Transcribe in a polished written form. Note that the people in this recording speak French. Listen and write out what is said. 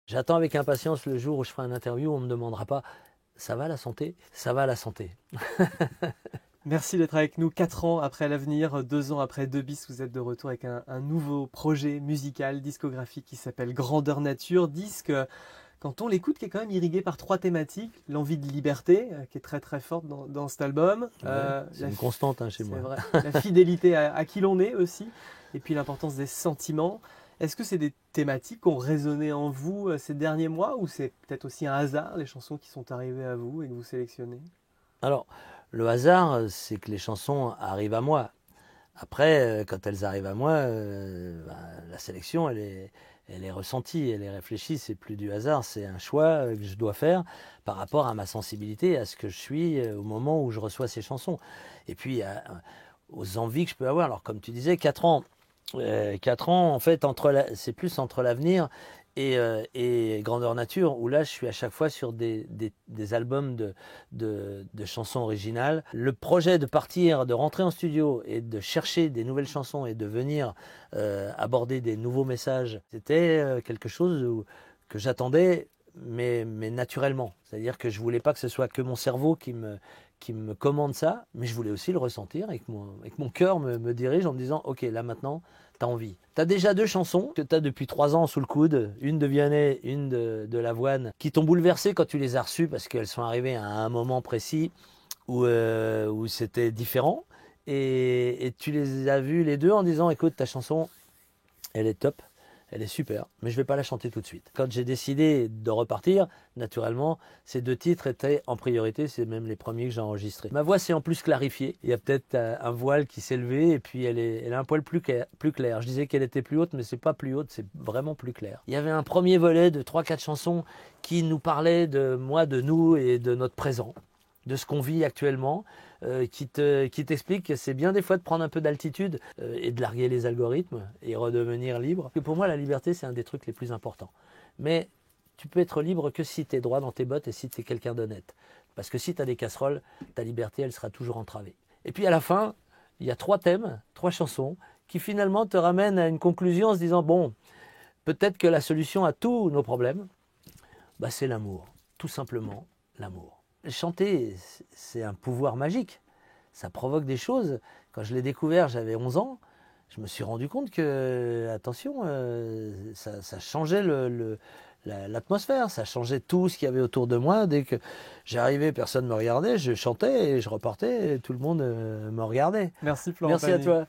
J'attends avec impatience le jour où je ferai une interview où on ne me demandera pas ça va la santé? Ça va la santé. Merci d'être avec nous 4 ans après l'avenir, 2 ans après Deux Bis, vous êtes de retour avec un nouveau projet musical, discographique qui s'appelle Grandeur Nature. Disque, quand on l'écoute, qui est quand même irrigué par 3 thématiques. L'envie de liberté, qui est très très forte dans cet album. Ouais, c'est une constante chez C'est moi. vrai. La fidélité à qui l'on est aussi. Et puis l'importance des sentiments. Est-ce que c'est des thématiques qui ont résonné en vous ces derniers mois ou c'est peut-être aussi un hasard, les chansons qui sont arrivées à vous et que vous sélectionnez? Alors, le hasard, c'est que les chansons arrivent à moi. Après, quand elles arrivent à moi, la sélection, elle est ressentie, elle est réfléchie. C'est plus du hasard, c'est un choix que je dois faire par rapport à ma sensibilité, à ce que je suis au moment où je reçois ces chansons. Et puis, aux envies que je peux avoir. Alors, comme tu disais, 4 ans. 4 ans, en fait, c'est plus entre l'avenir et Grandeur Nature, où là, je suis à chaque fois sur des albums de chansons originales. Le projet de partir, de rentrer en studio et de chercher des nouvelles chansons et de venir aborder des nouveaux messages, c'était quelque chose que j'attendais, mais naturellement. C'est-à-dire que je voulais pas que ce soit que mon cerveau qui me commande ça, mais je voulais aussi le ressentir et que mon cœur me dirige en me disant, ok, là maintenant, tu as envie. Tu as déjà 2 chansons que tu as depuis 3 ans sous le coude, une de Vianney, une de Lavoine, qui t'ont bouleversé quand tu les as reçues parce qu'elles sont arrivées à un moment précis où c'était différent. Et tu les as vues les deux en disant, écoute, ta chanson, elle est top. Elle est super, mais je ne vais pas la chanter tout de suite. Quand j'ai décidé de repartir, naturellement, ces 2 titres étaient en priorité, c'est même les premiers que j'ai enregistrés. Ma voix s'est en plus clarifiée, il y a peut-être un voile qui s'est levé et puis elle est un poil plus claire. Je disais qu'elle était plus haute, mais c'est pas plus haute, c'est vraiment plus clair. Il y avait un premier volet de 3-4 chansons qui nous parlaient de moi, de nous et de notre présent, de ce qu'on vit actuellement, qui t'explique que c'est bien des fois de prendre un peu d'altitude et de larguer les algorithmes et redevenir libre. Et pour moi, la liberté, c'est un des trucs les plus importants. Mais tu peux être libre que si tu es droit dans tes bottes et si tu es quelqu'un d'honnête. Parce que si tu as des casseroles, ta liberté, elle sera toujours entravée. Et puis à la fin, il y a 3 thèmes, 3 chansons, qui finalement te ramènent à une conclusion en se disant, bon, peut-être que la solution à tous nos problèmes, bah, c'est l'amour. Tout simplement, l'amour. Chanter, c'est un pouvoir magique. Ça provoque des choses. Quand je l'ai découvert, j'avais 11 ans. Je me suis rendu compte que, attention, ça changeait l'atmosphère, ça changeait tout ce qu'il y avait autour de moi. Dès que j'arrivais, personne ne me regardait, je chantais et je repartais et tout le monde me regardait. Merci Florent Merci à Pagny. toi.